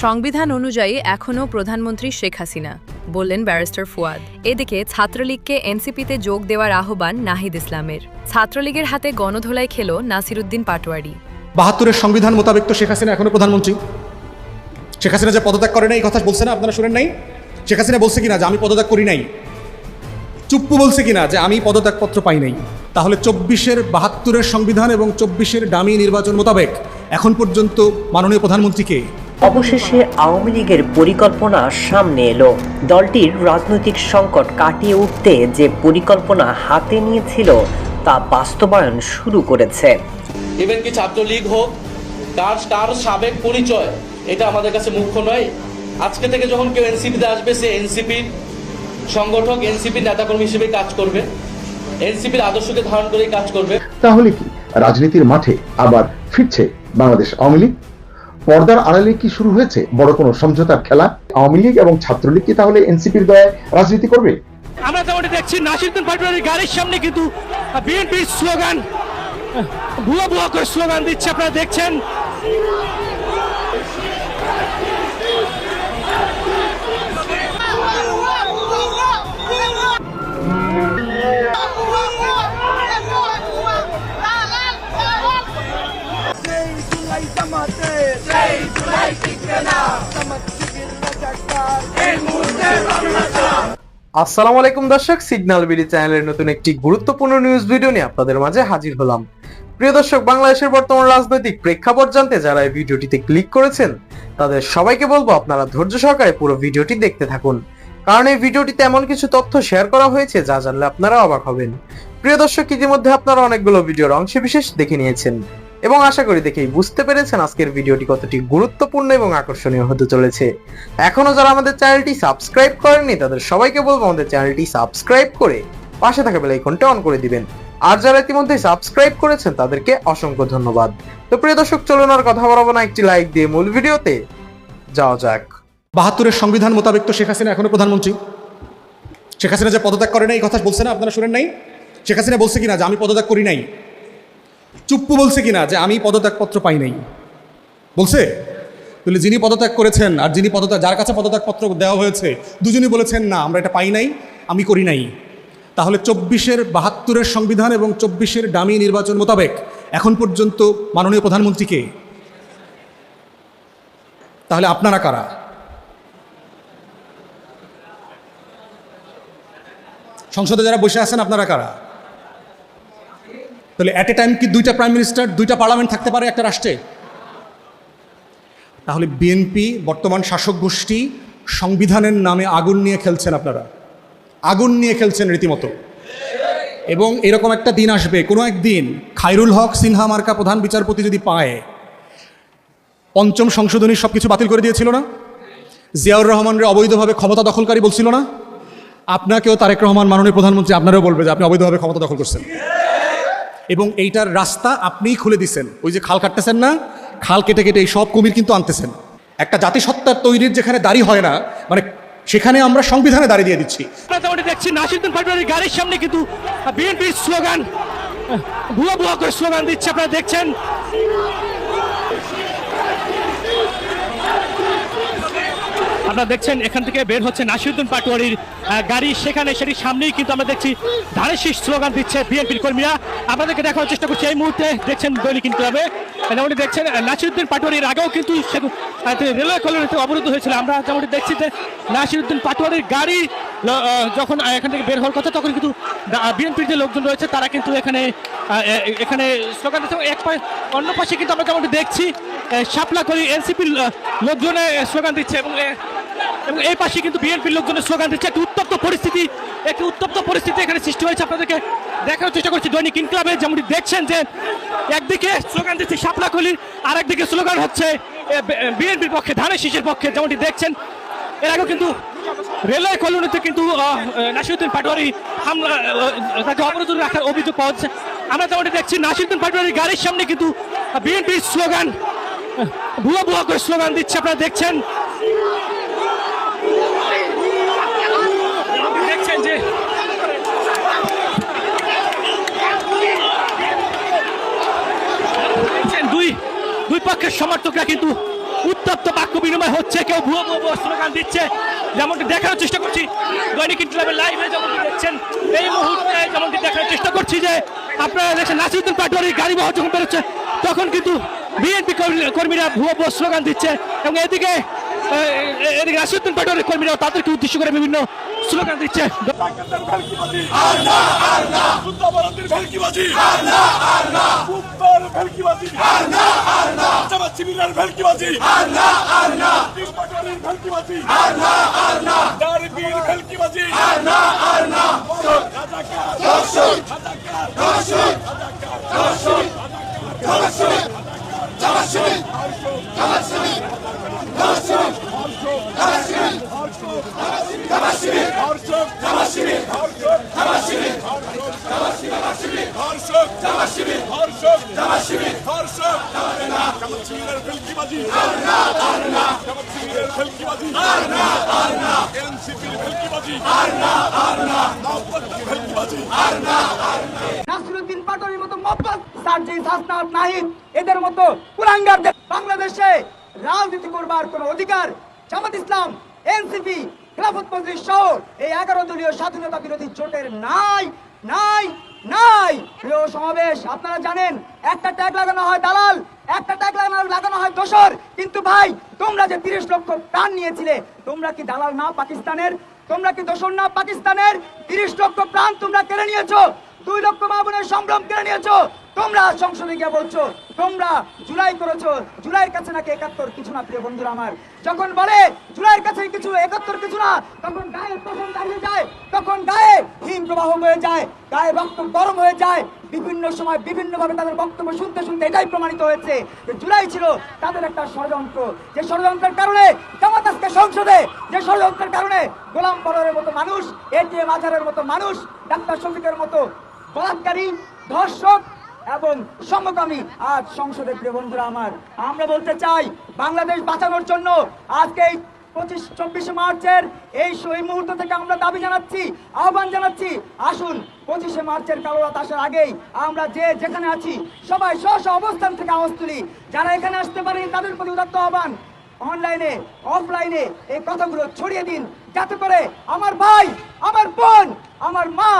সংবিধান অনুযায়ী এখনও প্রধানমন্ত্রী শেখ হাসিনা, বললেন ব্যারিস্টার ফুয়াদ। এদিকে ছাত্রলীগকে এনসিপিতে যোগ দেওয়ার আহ্বান নাহিদ ইসলামের। ছাত্রলীগের হাতে গণধোলাই খেল নাসিরুদ্দিন পাটোয়ারি। ৭২-এর সংবিধান মোতাবেক তো শেখ হাসিনা এখনো প্রধানমন্ত্রী। শেখ হাসিনা যে পদত্যাগ করে নাই এই কথা বলছে না, আপনারা শুনেন নাই? শেখ হাসিনা বলছে কিনা যে আমি পদত্যাগ করি নাই? চুপ্পু বলছে কিনা যে আমি পদত্যাগপত্র পাই নাই? তাহলে ৭২-এর সংবিধান এবং ২৪-এর ডামি নির্বাচন মোতাবেক এখন পর্যন্ত মাননীয় প্রধানমন্ত্রীকে অবশেষে আওয়ামী লীগের পরিকল্পনা সামনে এলো। দলটির রাজনৈতিক সংকট কাটিয়ে উঠতে যে পরিকল্পনা হাতে নিয়েছিল তা বাস্তবায়ন শুরু করেছে। ইভেন কি ছাত্রলীগ হোক, তার সাবেক পরিচয় এটা আমাদের কাছে মুখ্য নয়। আজকে থেকে যখন কেউ এনসিপিতে আসবে, সে এনসিপির সংগঠক, এনসিপির নেতাকর্মী হিসেবে কাজ করবে, এনসিপির আদর্শকে ধারণ করে কাজ করবে। তাহলে কি রাজনীতির মাঠে আবার ফিরছে বাংলাদেশ আওয়ামী লীগ? পর্দার আড়ালে কি শুরু হয়েছে বড় কোনো সমঝোতার খেলা? আওয়ামী লীগ এবং ছাত্রলীগ কি তাহলে এনসিপির দয়ায় রাজনীতি করবে? আমরা যেমনটি দেখছি নাসিরুদ্দিন পাটোয়ারির গাড়ির সামনে কিন্তু বিএনপির স্লোগান, ভুয়া ভুয়া করে স্লোগান দিচ্ছে, আপনারা দেখছেন। আসসালামু আলাইকুম দর্শক, সিগন্যাল বিডি চ্যানেলের নতুন একটি গুরুত্বপূর্ণ নিউজ ভিডিও নিয়ে আপনাদের মাঝে হাজির হলাম। প্রিয় দর্শক, বাংলাদেশের বর্তমান রাজনৈতিক প্রেক্ষাপট জানতে যারা এই ভিডিওটিতে ক্লিক করেছেন তাদের সবাইকে বলবো আপনারা ধৈর্য সহকারে পুরো ভিডিওটি দেখতে থাকুন, কারণ এই ভিডিওটিতে এমন কিছু তথ্য শেয়ার করা হয়েছে যা জানলে আপনারা অবাক হবেন। প্রিয় দর্শক, ইতিমধ্যে আপনারা অনেকগুলো ভিডিওর অংশ বিশেষ দেখে নিয়েছেন এবং আশা করি দেখেই বুঝতে পেরেছেন আজকের ভিডিওটি কতটি গুরুত্বপূর্ণ এবং আকর্ষণীয় হতে চলেছে। এখনো যারা আমাদের চ্যানেলটি সাবস্ক্রাইব করেননি তাদের সবাইকে বলবো আমাদের চ্যানেলটি সাবস্ক্রাইব করে পাশে থাকা বেল আইকনটা অন করে দিবেন, আর যারা ইতিমধ্যে সাবস্ক্রাইব করেছেন তাদেরকে অসংখ্য ধন্যবাদ। তো প্রিয় দর্শক, চলুন আর কথা বলবো না, একটি লাইক দিয়ে মূল ভিডিওতে যাওয়া যাক। ৭২-এর সংবিধান মোতাবেক তো শেখ হাসিনা এখনো প্রধানমন্ত্রী। শেখ হাসিনা যে পদত্যাগ করে নাই এই কথা বলছে না, আপনারা শুনেন নাই? শেখ হাসিনা বলছে কিনা যে আমি পদত্যাগ করি নাই? চুপ্পু বলছে কিনা যে আমি পদত্যাগপত্র পাই নাই? বলছে? তাহলে যিনি পদত্যাগ করেছেন আর যিনি যার কাছে পদত্যাগপত্র দেওয়া হয়েছে দুজনই বলেছেন না, আমরা এটা পাই নাই, আমি করি নাই। তাহলে ৭২-এর সংবিধান এবং ২৪-এর ডামি নির্বাচন মোতাবেক এখন পর্যন্ত মাননীয় প্রধানমন্ত্রীকে, তাহলে আপনারা কারা? সংসদে যারা বসে আছেন আপনারা কারা? তাহলে অ্যাট এ টাইম কি দুইটা প্রাইম মিনিস্টার, দুইটা পার্লামেন্ট থাকতে পারে একটা রাষ্ট্রে? তাহলে বিএনপি বর্তমান শাসক গোষ্ঠী সংবিধানের নামে আগুন নিয়ে খেলছেন, আপনারা আগুন নিয়ে খেলছেন রীতিমতো। এবং এরকম একটা দিন আসবে, কোনো একদিন খায়রুল হক সিনহা মার্কা প্রধান বিচারপতি যদি পায়, পঞ্চম সংশোধনীর সব কিছু বাতিল করে দিয়েছিল না? জিয়াউর রহমানরে অবৈধভাবে ক্ষমতা দখলকারী বলছিল না? আপনাকেও তারেক রহমান মাননীয় প্রধানমন্ত্রী আপনারাও বলবে যে আপনি অবৈধভাবে ক্ষমতা দখল করছেন, এবং এইটার রাস্তা আপনিই খুলে দিচ্ছেন। ওই যে খাল কাটতেছেন না, খাল কেটে কেটে এই সব কুমির কিন্তু আনতেছেন। একটা জাতিসত্তার তৈরির যেখানে দাড়ি হয় না, মানে সেখানে আমরা সংবিধানে দাঁড়িয়ে দিয়ে দিচ্ছি। আমরা যেমনটি দেখছি নাসিরুদ্দিন পাটোয়ারির গাড়ির সামনে কিন্তু বিএনপির স্লোগান, ভুয়া ভুয়া করে স্লোগান দিচ্ছে, আপনারা দেখছেন। আপনারা দেখছেন এখান থেকে বের হচ্ছে নাসিরুদ্দিন পাটোয়ারির গাড়ি, সেখানে সেটির সামনেই কিন্তু আমরা দেখছি ধানের শীষ স্লোগান দিচ্ছে বিএনপির কর্মীরা। আপনাদেরকে দেখানোর চেষ্টা করছি, এই মুহূর্তে দেখছেন দৈনিক ইনকিলাবে, যেমনটি দেখছেন নাসিরুদ্দিন পাটোয়ারির আগেও কিন্তু রেলওয়ে কলোনিতে অবরুদ্ধ হয়েছিল। আমরা যেমনটি দেখছি যে নাসিরুদ্দিন পাটোয়ারির গাড়ি যখন এখান থেকে বের হওয়ার কথা তখন কিন্তু বিএনপির যে লোকজন রয়েছে তারা কিন্তু এখানে স্লোগান দিচ্ছে। অন্য পাশে কিন্তু আমরা যেমনটি দেখছি শাপলা করি এনসিপির লোকজনে স্লোগান দিচ্ছে এবং এই পাশে কিন্তু বিএনপির লোকজনের স্লোগান দিচ্ছে। একটি উত্তপ্ত পরিস্থিতি এখানে সৃষ্টি হয়েছে। আপনাদেরকে দেখানোর চেষ্টা করছি দৈনিক ইনকিলাবে, যেমনটি দেখছেন যে একদিকে স্লোগান দিচ্ছে শাপলাকলির, আর একদিকে স্লোগান হচ্ছে বিএনপির পক্ষে, ধানের শীষের পক্ষে। যেমনটি দেখছেন এর আগেও কিন্তু রেলওয়ে কলোনিতে কিন্তু নাসিরুদ্দিন পাটোয়ারি হামলা, তাকে অবরোধ রাখার অভিযোগ পাওয়া যাচ্ছে। আমরা যেমনটি দেখছি নাসিরুদ্দিন পাটোয়ারির গাড়ির সামনে কিন্তু বিএনপির স্লোগান, ভুয়া ভুয়া করে স্লোগান দিচ্ছে, আপনারা দেখছেন। দেখছেন যে দুই পক্ষের সমর্থকরা কিন্তু উত্তপ্ত বাক্য বিনিময় হচ্ছে, কেউ ভুয়ো ভুয়ো স্লোগান দিচ্ছে, যেমনটি দেখানোর চেষ্টা করছি দৈনিক ইনকিলাবের লাইভে যেমনটি দেখছেন এই মুহূর্তে, যেমনটি দেখানোর চেষ্টা করছি যে আপনারা দেখছেন নাসিরউদ্দিন পাটোয়ারির গাড়ি বহর যখন বেরোচ্ছে তখন কিন্তু বিএনপি কর্মীরা ভুয়ো ভুয়ো স্লোগান দিচ্ছে, এবং এদিকে নাসিরউদ্দিন পাটোয়ারির কর্মীরাও তাদেরকে উদ্দেশ্য করে বিভিন্ন স্লোগান দিচ্ছে। নাসিরউদ্দিন পাটোয়ারির মতো মোহাম্মদ সার্জিস হাসনাত নাহিদ এদের মতো কুলাঙ্গারদের বাংলাদেশে রাজনীতি করবার কোনো অধিকার জামাত ইসলাম, এনসিপি, খেলাফত মজলিস সহ এই 11 দলীয় স্বাধীনতা বিরোধী জোটের নাই নাই নাই। প্রিয় সমাবেশ, আপনারা জানেন একটা ট্যাগ লাগানো হয় দালাল, একটা ট্যাগ লাগানো হয় দোসর, কিন্তু ভাই তোমরা যে 30 লক্ষ প্রাণ নিয়েছিলে, তোমরা কি দালাল না পাকিস্তানের? তোমরা কি দোসর না পাকিস্তানের? 30 লক্ষ প্রাণ তোমরা কেড়ে নিয়েছো, 2 লক্ষ মা বোনের সম্ভ্রম কেড়ে নিয়েছো। তোমরা সংসদে গিয়ে বলছো তোমরা জুলাই করেছো, জুলাইয়ের কাছে নাকি 71 কিছু না। প্রিয় বন্ধুরা আমার, যখন বলে জুলাইয়ের কাছে কিছু 71 কিছু না, তখন গায়ে তখন দাঁড়িয়ে যায়, তখন গায়ে হিম প্রবাহ হয়ে যায়, গায়ে রক্ত গরম হয়ে যায়। বিভিন্ন সময় বিভিন্ন ভাবে তাদের বক্তব্য শুনতে শুনতে এটাই প্রমাণিত হয়েছে যে জুলাই ছিল তাদের একটা ষড়যন্ত্র, যে ষড়যন্ত্রের কারণে জামাত আজকে সংসদে, যে ষড়যন্ত্রের কারণে গোলাম পররের মতো মানুষ, এটিএম আজহারের মতো মানুষ, ডাক্তার শফিকের মতো বলাৎকারী, ধর্ষক এবং সমকামী আজ সংসদে। প্রিয় বন্ধুরা আমার, আমরা বলতে চাই বাংলাদেশ বাঁচানোর জন্য আজকে এই 24 মার্চের এই মুহূর্ত থেকে আমরা দাবি জানাচ্ছি, আহ্বান জানাচ্ছি, আসুন 25 মার্চের কালো রাত আসার আগেই আমরা যে যেখানে আছি সবাই স্ব স্ব অবস্থান থেকে আওয়াজ তুলি। যারা এখানে আসতে পারেন তাদের প্রতি উদাত্ত আহ্বান, অনলাইনে অফলাইনে এই কথাগুলো ছড়িয়ে দিন, যাতে করে আমার ভাই, আমার বোন, আমার মা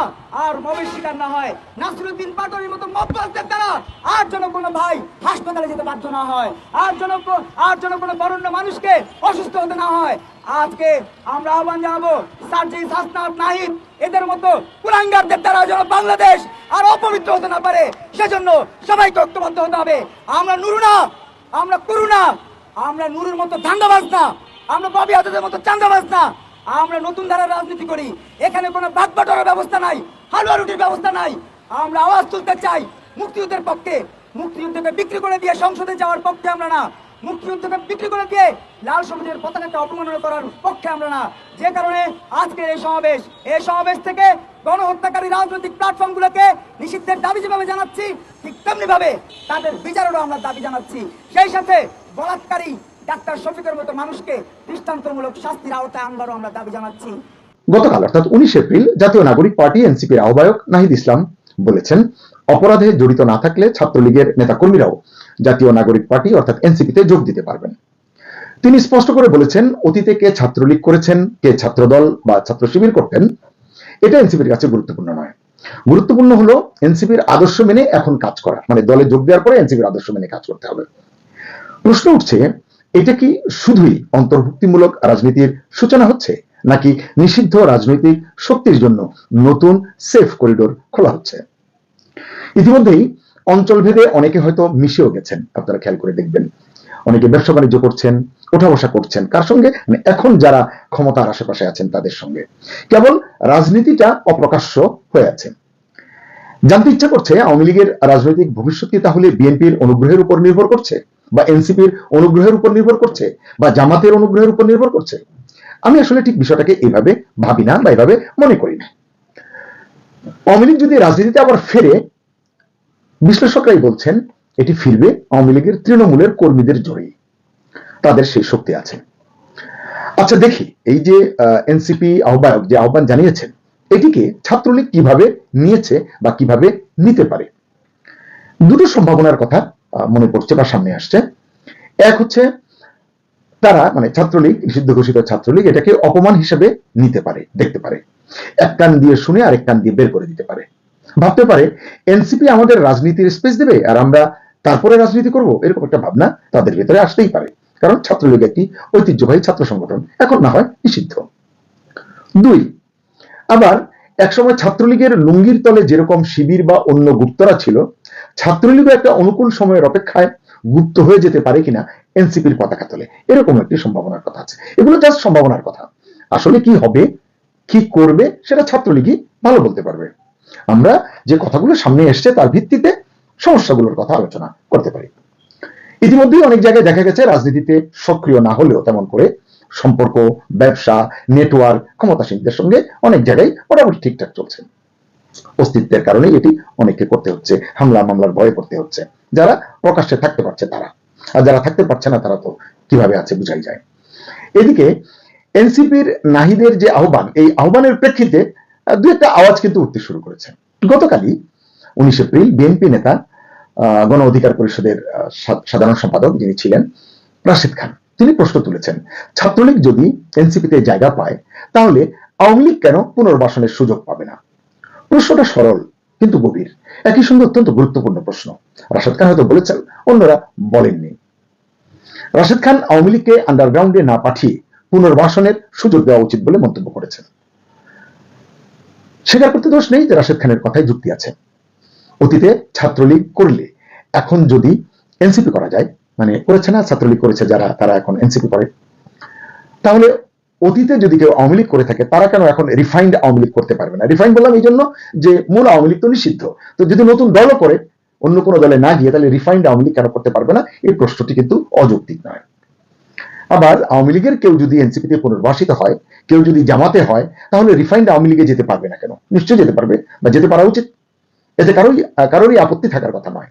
আর মবের শিকার না হয়। নাসিরউদ্দিন পাটোয়ারির মতো মব্বাসদের দ্বারা আর যেন কোনো ভাই হাসপাতালে যেতে বাধ্য না হয়, আর যেন কোনো বরেণ্য মানুষকে অসুস্থ হতে না হয়। আজকে আমরা আহ্বান জানাবো সার্জিস হাসনাত নাহিদ এদের মতো কুলাঙ্গারদের দ্বারা যেন বাংলাদেশ আর অপবিত্র হতে না পারে, সেজন্য সবাইকে ঐক্যবদ্ধ হতে হবে। আমরা নুরু না, আমরা করু না, আমরা নুরুর মতো ধান্দাবাজ না, আমরা ববি আজাদের মতো চাঁদাবাজ না। আমরা নতুন ধারার রাজনীতি করি, এখানে কোনো ভাগ-বাটোয়ারার ব্যবস্থা নাই, হালুয়া রুটির ব্যবস্থা নাই। আমরা আওয়াজ তুলতে চাই মুক্তিযুদ্ধের পক্ষে। মুক্তিযুদ্ধকে বিক্রি করে দিয়ে সংসদে যাওয়ার পক্ষে আমরা না, মুক্তিযুদ্ধকে বিক্রি করে দিয়ে লাল সবুজের পতাকাকে অপমাননা করার পক্ষে আমরা না। যে কারণে আজকে এই সমাবেশ থেকে গণহত্যাকারী রাজনৈতিক প্ল্যাটফর্মগুলোকে নিষিদ্ধের দাবি যেভাবে জানাচ্ছি, ঠিক তেমনি ভাবে তাদের বিচারেরও আমরা দাবি জানাচ্ছি। সেই সাথে বলাৎকারী ডাক্তার শফিকের মতো মানুষকে দৃষ্টান্তমূলক শাস্তির আওতায় আনবারও আমরা দাবি জানাচ্ছি। গতকাল অর্থাৎ 19 এপ্রিল জাতীয় নাগরিক পার্টি এনসিপির আহ্বায়ক নাহিদ ইসলাম বলেছেন, অপরাধে জড়িত না থাকলে ছাত্রলীগের নেতাকর্মীরাও জাতীয় নাগরিক পার্টি অর্থাৎ এনসিপিতে যোগ দিতে পারবেন। তিনি স্পষ্ট করে বলেছেন, অতীতে কে ছাত্রলীগ করেছেন, কে ছাত্রদল বা ছাত্র শিবির করতেন, এটা এনসিপির কাছে গুরুত্বপূর্ণ নয়। গুরুত্বপূর্ণ হলো এনসিপির আদর্শ মেনে এখন কাজ করা, মানে দলে যোগ দেওয়ার পরে এনসিপির আদর্শ মেনে কাজ করতে হবে। প্রশ্ন উঠছে, এটা কি শুধুই অন্তর্ভুক্তিমূলক রাজনীতির সূচনা হচ্ছে, নাকি নিষিদ্ধ রাজনৈতিক শক্তির জন্য নতুন সেফ করিডোর খোলা হচ্ছে? ইতিমধ্যেই অঞ্চলভেদে অনেকে হয়তো মিশেও গেছেন, আপনারা খেয়াল করে দেখবেন। অনেকে ব্যবসা বাণিজ্য করছেন, ওঠা বসা করছেন, কার সঙ্গে? এখন যারা ক্ষমতার আশেপাশে আছেন তাদের সঙ্গে। কেবল রাজনীতিটা অপ্রকাশ্য হয়ে আছে। জানতে ইচ্ছা করছে, আওয়ামী লীগের রাজনৈতিক ভবিষ্যৎ কি তাহলে বিএনপির অনুগ্রহের উপর নির্ভর করছে, বা এনসিপির অনুগ্রহের উপর নির্ভর করছে, বা জামাতের অনুগ্রহের উপর নির্ভর করছে? আমি আসলে ঠিক বিষয়টাকে এইভাবে ভাবি না বা এইভাবে মনে করি না। আওয়ামী লীগ যদি রাজনীতিতে আবার ফেরে, বিশ্লেষকরাই বলছেন এটি ফিরবে আওয়ামী লীগের তৃণমূলের কর্মীদের জোরেই, তাদের সেই শক্তি আছে। আচ্ছা দেখি, এই যে এনসিপি আহ্বায়ক যে আহ্বান জানিয়েছেন, এটিকে ছাত্রলীগ কিভাবে নিয়েছে বা কিভাবে নিতে পারে। দুটো সম্ভাবনার কথা মনে পড়ছে বা সামনে আসছে। এক হচ্ছে, তারা মানে ছাত্রলীগ, নিষিদ্ধ ঘোষিত ছাত্রলীগ এটাকে অপমান হিসেবে নিতে পারে, দেখতে পারে, এক কান দিয়ে শুনে আরেক কান দিয়ে বের করে দিতে পারে, ভাবতে পারে এনসিপি আমাদের রাজনীতির স্পেস দেবে আর আমরা তারপরে রাজনীতি করব, এরকম একটা ভাবনা তাদের ভিতরে আসতেই পারে, কারণ ছাত্রলীগ একটি ঐতিহ্যবাহী ছাত্র সংগঠন, এখন না হয় নিষিদ্ধ। দুই, আবার একসময় ছাত্রলীগের লুঙ্গির তলে যেরকম শিবির বা অন্য গুপ্তরা ছিল, ছাত্রলীগও একটা অনুকূল সময়ের অপেক্ষায় গুপ্ত হয়ে যেতে পারে কিনা এনসিপির পতাকা তলে, এরকম একটি সম্ভাবনার কথা আছে। এগুলো জাস্ট সম্ভাবনার কথা, আসলে কি হবে কি করবে সেটা ছাত্রলীগই ভালো বলতে পারবে। আমরা যে কথাগুলো সামনে এসছে তার ভিত্তিতে সমস্যাগুলোর কথা আলোচনা করতে পারি। ইতিমধ্যেই অনেক জায়গায় দেখা গেছে রাজনীতিতে সক্রিয় না হলেও তেমন করে সম্পর্ক, ব্যবসা, নেটওয়ার্ক ক্ষমতাসীনদের সঙ্গে অনেক জায়গায় মোটামুটি ঠিকঠাক চলছে। অস্তিত্বের কারণে এটি অনেককে করতে হচ্ছে, হামলা মামলার ভয়ে করতে হচ্ছে, যারা প্রকাশ্যে থাকতে পারছে তারা, আর যারা থাকতে পারছে না তারা তো কিভাবে আছে বুঝাই যায়। এদিকে এনসিপির নাহিদের যে আহ্বান, এই আহ্বানের প্রেক্ষিতে দু একটা আওয়াজ কিন্তু উঠতে শুরু করেছে। গতকালই 19 এপ্রিল বিএনপি নেতা, গণ অধিকার পরিষদের সাধারণ সম্পাদক যিনি ছিলেন রাশেদ খান, তিনি প্রশ্ন তুলেছেন, ছাত্রলীগ যদি এনসিপিতে জায়গা পায় তাহলে আওয়ামী লীগ কেন পুনর্বাসনের সুযোগ পাবে না? প্রশ্নটা সরল কিন্তু গভীর, একই সঙ্গে অত্যন্ত গুরুত্বপূর্ণ প্রশ্ন। রাশেদ খান হয়তো বলেছেন, অন্যরা বলেননি। রাশেদ খান আওয়ামী লীগকে আন্ডারগ্রাউন্ডে না পাঠিয়ে পুনর্বাসনের সুযোগ দেওয়া উচিত বলে মন্তব্য করেছেন। স্বীকার করতে দোষ নেই যে রাশেদ খানের কথায় যুক্তি আছে। অতীতে ছাত্রলীগ করলে এখন যদি এনসিপি করা যায়, মানে করেছে না ছাত্রলীগ করেছে যারা, তারা এখন এনসিপি করে, তাহলে অতীতে যদি কেউ আওয়ামী লীগ করে থাকে তারা কেন এখন রিফাইন্ড আওয়ামী লীগ করতে পারবে না? রিফাইন্ড বললাম এই জন্য যে মূল আওয়ামী লীগ তো নিষিদ্ধ, তো যদি নতুন দলও করে অন্য কোনো দলে না গিয়ে তাহলে রিফাইন্ড আওয়ামী লীগ কেন করতে পারবে না? এই প্রশ্নটি কিন্তু অযৌক্তিক নয়। আবার আওয়ামী লীগের কেউ যদি এনসিপিতে পুনর্বাসিত হয়, কেউ যদি জামাতে হয়, তাহলে রিফাইন্ড আওয়ামী লীগে যেতে পারবে না কেন? নিশ্চয়ই যেতে পারবে বা যেতে পারা উচিত, এতে কারোরই আপত্তি থাকার কথা নয়।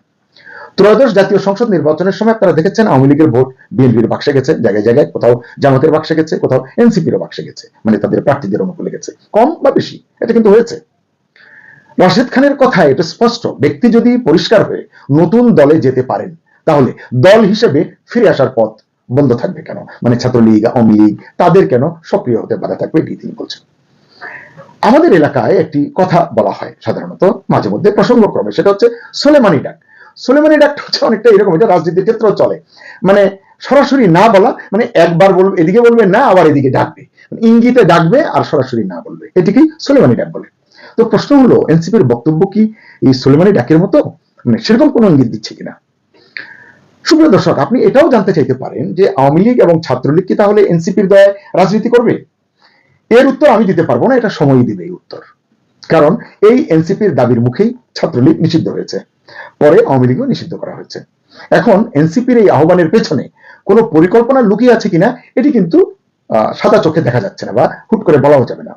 ত্রয়োদশ জাতীয় সংসদ নির্বাচনের সময় আপনারা দেখেছেন আওয়ামী লীগের ভোট বিএনপির বাক্সে গেছে, জায়গায় জায়গায় কোথাও জামাতের বাক্সে গেছে, কোথাও এনসিপির বাক্সে গেছে, মানে তাদের প্রার্থীদের অনুকূলে গেছে, কম বা বেশি এটা কিন্তু হয়েছে। রাশেদ খানের কথা এটা স্পষ্ট, ব্যক্তি যদি পরিষ্কার হয়ে নতুন দলে যেতে পারেন তাহলে দল হিসেবে ফিরে আসার পথ বন্ধ থাকবে কেন? মানে ছাত্রলীগ, আওয়ামী লীগ তাদের কেন সক্রিয় হতে বাধা থাকবে, এটি তিনি বলছেন। আমাদের এলাকায় একটি কথা বলা হয় সাধারণত মাঝে মধ্যে প্রসঙ্গক্রমে, সেটা হচ্ছে সোলেমানি ডাক। সোলেমানি ডাকটা হচ্ছে অনেকটা এরকম, এটা রাজনীতির ক্ষেত্রেও চলে, মানে সরাসরি না বলা, মানে একবার বলবে এদিকে বলবে না, আবার এদিকে ডাকবে, ইঙ্গিতে ডাকবে আর সরাসরি না বলবে, এটিকেই সোলেমানি ডাক বলে। তো প্রশ্ন হলো এনসিপির বক্তব্য কি এই সোলেমানি ডাকের মতো, মানে সেরকম কোনো ইঙ্গিত দিচ্ছে কিনা? সুপ্রিয় দর্শক, আপনি এটাও জানতে চাইতে পারেন যে আওয়ামী লীগ এবং ছাত্রলীগ কি তাহলে এনসিপির দয়ায় রাজনীতি করবে? এর উত্তর আমি দিতে পারবো না, এটা সময়ই দিবে এই উত্তর। কারণ এই এনসিপির দাবির মুখেই ছাত্রলীগ নিষিদ্ধ হয়েছে, পরে আওয়ামী লীগও নিষিদ্ধ করা হয়েছে। এখন এনসিপির এই আহ্বানের পেছনে কোনো পরিকল্পনা লুকিয়ে আছে কিনা এটি কিন্তু সাদা চোখে দেখা যাচ্ছে না বা হুট করে বলাও যাবে না।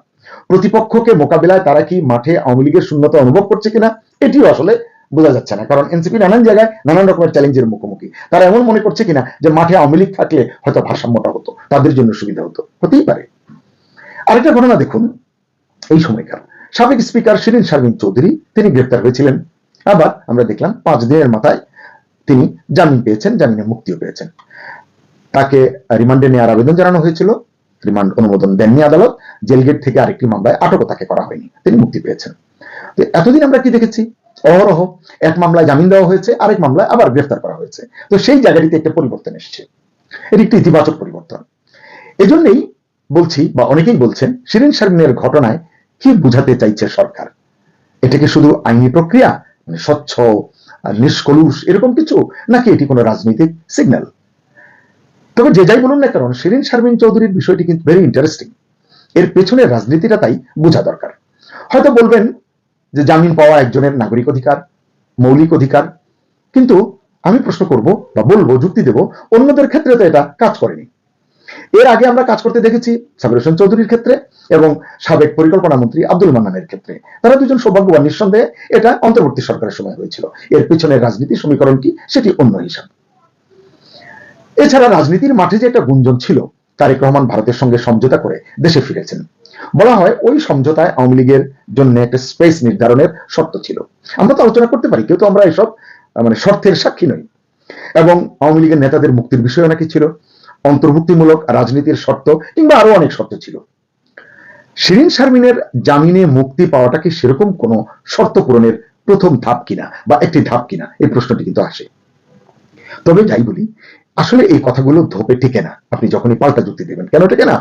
প্রতিপক্ষকে মোকাবিলায় তারা কি মাঠে আওয়ামী লীগের শূন্যতা অনুভব করছে কিনা এটিও আসলে বোঝা যাচ্ছে না, কারণ এনসিপি নানান জায়গায় নানান রকমের চ্যালেঞ্জের মুখোমুখি। তারা এমন মনে করছে কিনা যে মাঠে আওয়ামী লীগ থাকলে হয়তো ভারসাম্যটা হতো, তাদের জন্য সুবিধা হতো, হতেই পারে। আরেকটা ঘটনা দেখুন, এই সময়কার সাবেক স্পিকার শিরিন শারমিন চৌধুরী তিনি গ্রেপ্তার হয়েছিলেন, আবার আমরা দেখলাম 5 দিনের মাথায় তিনি জামিন পেয়েছেন, জামিনে মুক্তিও পেয়েছেন। তাকে রিমান্ডে নেওয়ার আবেদন জানানো হয়েছিল, রিমান্ড অনুমোদন দেননি আদালত, জেলগেট থেকে আরেকটি মামলায় আটকও তাকে করা হয়নি, তিনি মুক্তি পেয়েছেন। তো এতদিন আমরা কি দেখেছি, অহরহ এক মামলায় জামিন দেওয়া হয়েছে, আরেক মামলায় আবার গ্রেফতার করা হয়েছে। তো সেই জায়গাটিতে একটা পরিবর্তন এসেছে, এটি একটি ইতিবাচক পরিবর্তন। এজন্যই বলছি বা অনেকেই বলছেন শিরিন শারমিনের ঘটনায় কি বুঝাতে চাইছে সরকার? এটা কি শুধু আইনি প্রক্রিয়া, মানে স্বচ্ছ নিষ্কলুষ এরকম কিছু, নাকি এটি কোনো রাজনৈতিক সিগন্যাল? তবে যে যাই বলুন না কারণ শিরিন শারমিন চৌধুরীর বিষয়টি কিন্তু ভেরি ইন্টারেস্টিং, এর পেছনের রাজনীতিটা তাই বোঝা দরকার। হয়তো বলবেন যে জামিন পাওয়া একজনের নাগরিক অধিকার, মৌলিক অধিকার, কিন্তু আমি প্রশ্ন করব বা বলবো, যুক্তি দেব, অন্যদের ক্ষেত্রে তো এটা কাজ করেনি। এর আগে আমরা কাজ করতে দেখেছি সাবির হোসেন চৌধুরীর ক্ষেত্রে এবং সাবেক পরিকল্পনা মন্ত্রী আব্দুল মান্নানের ক্ষেত্রে। তারা দুজন সৌভাগ্যবান, নিঃসন্দেহে এটা অন্তর্বর্তী সরকারের সময় হয়েছিল। এর পিছনের রাজনীতি সমীকরণ কি সেটি অন্য হিসাব। এছাড়া রাজনীতির মাঠে যে একটা গুঞ্জন ছিল, তারেক রহমান ভারতের সঙ্গে সমঝোতা করে দেশে ফিরেছেন। বলা হয় ওই সমঝোতায় আওয়ামী লীগের জন্য একটা স্পেস নির্ধারণের শর্ত ছিল। আমরা তো আলোচনা করতে পারি, কেউ তো আমরা এসব মানে শর্তের সাক্ষী নই। এবং আওয়ামী লীগের নেতাদের মুক্তির বিষয় নাকি ছিল, অন্তর্ভুক্তিমূলক রাজনীতির শর্ত কিংবা আরো অনেক শর্ত ছিল। শিরিন শারমিনের জামিনে মুক্তি পাওয়াটা কি সেরকম কোনো শর্ত পূরণের প্রথম ধাপ কিনা বা একটি ধাপ কিনা, এই প্রশ্নটি কিন্তু আসে। তবে যাই বলি, আসলে এই কথাগুলো ধোপে টিকে না আপনি যখনই পাল্টা যুক্তি দেবেন। কেন টিকে না?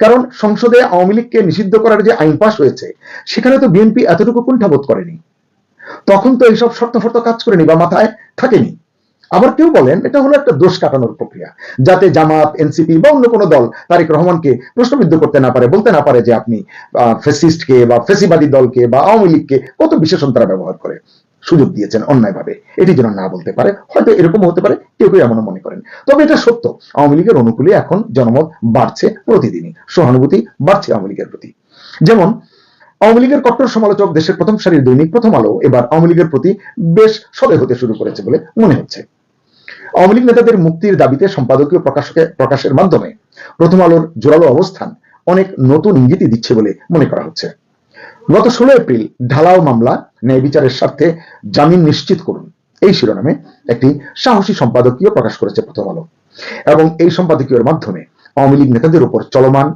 কারণ সংসদে আওয়ামী লীগকে নিষিদ্ধ করার যে আইন পাশ হয়েছে সেখানে তো বিএনপি এতটুকু কুণ্ঠাবোধ করেনি, তখন তো এইসব শর্ত ফর্ত কাজ করেনি বা মাথায় থাকেনি। আবার কেউ বলেন এটা হলো একটা দোষ কাটানোর প্রক্রিয়া, যাতে জামাত, এনসিপি বা অন্য কোনো দল তারেক রহমানকে প্রশ্নবিদ্ধ করতে না পারে, বলতে না পারে যে আপনি ফ্যাসিস্টকে বা ফেসিবাদী দলকে বা আওয়ামী লীগকে কত বিশেষণ তারা ব্যবহার করে সুযোগ দিয়েছেন অন্যায়ভাবে, এটি যেন না বলতে পারে। হয়তো এরকম হতে পারে, কেউ কেউ এমনও মনে করেন। তবে এটা সত্য, আওয়ামী লীগের অনুকূলে এখন জনমত বাড়ছে প্রতিদিনই, সহানুভূতি বাড়ছে আওয়ামী লীগের প্রতি। যেমন আওয়ামী লীগের কট্টর সমালোচক দেশের প্রথম সারির দৈনিক প্রথম আলো এবার আওয়ামী লীগের প্রতি বেশ সদয় হতে শুরু করেছে বলে মনে হচ্ছে। আওয়ামী লীগ নেতাদের মুক্তির দাবিতে সম্পাদকীয় প্রকাশের মাধ্যমে প্রথম আলোর জোরালো অবস্থান অনেক নতুন ইঙ্গিতই দিচ্ছে বলে মনে করা হচ্ছে। গত 16 এপ্রিল ঢালাও মামলা ন্যায় বিচারের স্বার্থে জামিন নিশ্চিত করুন, এই শিরোনামে একটি সাহসী সম্পাদকীয় প্রকাশ করেছে প্রথম আলো, এবং এই সম্পাদকীয়ের মাধ্যমে আওয়ামী লীগ নেতাদের উপর চলমান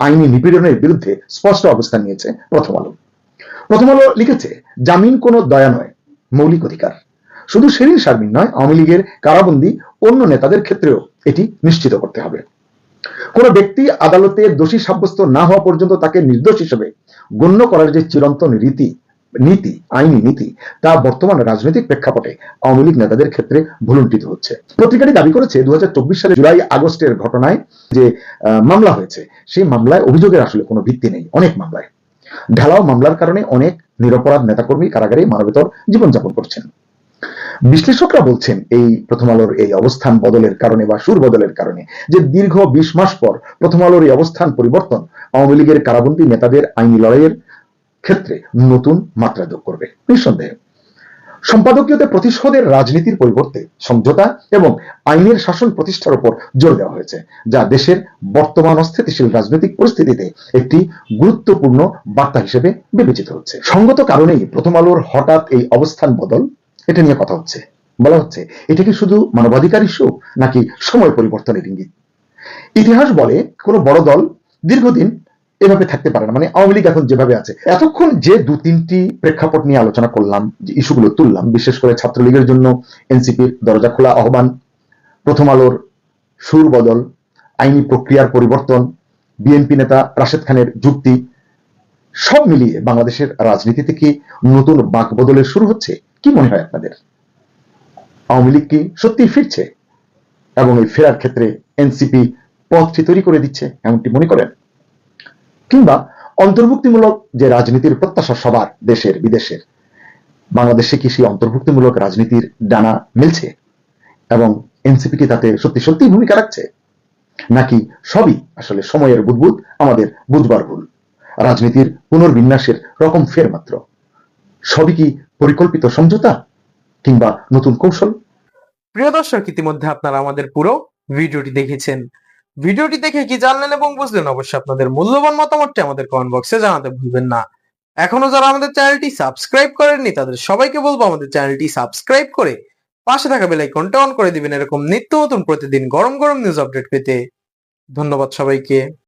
আইনি নিপীড়নের বিরুদ্ধে স্পষ্ট অবস্থান নিয়েছে প্রথম আলো। প্রথম আলো লিখেছে, জামিন কোনো দয়া নয়, মৌলিক অধিকার। শুধু শিরিন শারমিন নয়, আওয়ামী লীগের কারাবন্দী অন্য নেতাদের ক্ষেত্রেও এটি নিশ্চিত করতে হবে। কোন ব্যক্তি আদালতে দোষী সাব্যস্ত না হওয়া পর্যন্ত তাকে নির্দোষ হিসেবে গণ্য করার যে চিরন্তন আইনি নীতি, তা বর্তমান রাজনৈতিক প্রেক্ষাপটে আওয়ামী লীগ নেতাদের ক্ষেত্রে ভুলুণ্ঠিত হচ্ছে। পত্রিকাটি দাবি করেছে 2024 সালে জুলাই আগস্টের ঘটনায় যে মামলা হয়েছে, সেই মামলায় অভিযোগের আসলে কোনো ভিত্তি নেই। অনেক মামলায় ঢালাও মামলার কারণে অনেক নিরপরাধ নেতাকর্মী কারাগারে মানবেতর জীবনযাপন করছেন। বিশ্লেষকরা বলছেন এই প্রথম আলোর এই অবস্থান বদলের কারণে বা সুর বদলের কারণে যে দীর্ঘ 20 মাস পর প্রথম আলোর এই অবস্থান পরিবর্তন আওয়ামী লীগের কারাবন্দী নেতাদের আইনি লড়াইয়ের ক্ষেত্রে নতুন মাত্রা যোগ করবে। নিঃসন্দেহে সম্পাদকীয়তে প্রতিশোধের রাজনীতির পরিবর্তে সমঝোতা এবং আইনের শাসন প্রতিষ্ঠার উপর জোর দেওয়া হয়েছে, যা দেশের বর্তমান অস্থিতিশীল রাজনৈতিক পরিস্থিতিতে একটি গুরুত্বপূর্ণ বার্তা হিসেবে বিবেচিত হচ্ছে। সঙ্গত কারণেই প্রথম আলোর হঠাৎ এই অবস্থান বদল, এটা নিয়ে কথা হচ্ছে। বলা হচ্ছে এটা কি শুধু মানবাধিকার ইস্যু নাকি সময় পরিবর্তনের ইঙ্গিত? ইতিহাস বলে কোনো বড় দল দীর্ঘদিন এভাবে থাকতে পারে না। মানে আওয়ামী লীগ এখন যেভাবে আছে, এতক্ষণ যে 2-3টি প্রেক্ষাপট নিয়ে আলোচনা করলাম, যে ইস্যুগুলো তুললাম, বিশেষ করে ছাত্রলীগের জন্য এনসিপির দরজা খোলা আহ্বান, প্রথম আলোর সুর বদল, আইনি প্রক্রিয়ার পরিবর্তন, বিএনপি নেতা রাশেদ খানের যুক্তি, সব মিলিয়ে বাংলাদেশের রাজনীতিতে কি নতুন বাঁক বদলের শুরু হচ্ছে? কি মনে হয় আপনাদের? আওয়ামী লীগ কি সত্যি ফিরছে এবং এই ফেরার ক্ষেত্রে এনসিপি পথটি তৈরি করে দিচ্ছে, এমনটি মনে করেন? কিংবা অন্তর্ভুক্তিমূলক যে রাজনীতির প্রত্যাশা সবার, দেশের বিদেশের, বাংলাদেশে কি সেই অন্তর্ভুক্তিমূলক রাজনীতির ডানা মিলছে এবং এনসিপি কি তাতে সত্যি সত্যি ভূমিকা রাখছে, নাকি সবই আসলে সময়ের বুদবুদ, আমাদের বুঝবার ভুল, রাজনীতির পুনর্বিন্যাসের রকম ফের মাত্র? সবই কি পরিকল্পিত সমঝোতা কিংবা নতুন কৌশল? প্রিয় দর্শক, ইতিমধ্যে আপনারা আমাদের পুরো ভিডিওটি দেখেছেন। ভিডিওটি দেখে কি জানলেন এবং বুঝলেন, অবশ্যই আপনাদের মূল্যবান মতামতটি আমাদের কমেন্ট বক্সে জানাতে ভুলবেন না। এখনো যারা আমাদের চ্যানেলটি সাবস্ক্রাইব করেননি, তাদের সবাইকে বলবো আমাদের চ্যানেলটি সাবস্ক্রাইব করে পাশে থাকা বেল আইকনটা অন করে দিবেন, এরকম নিত্য নতুন প্রতিদিন গরম গরম নিউজ আপডেট পেতে। ধন্যবাদ সবাইকে।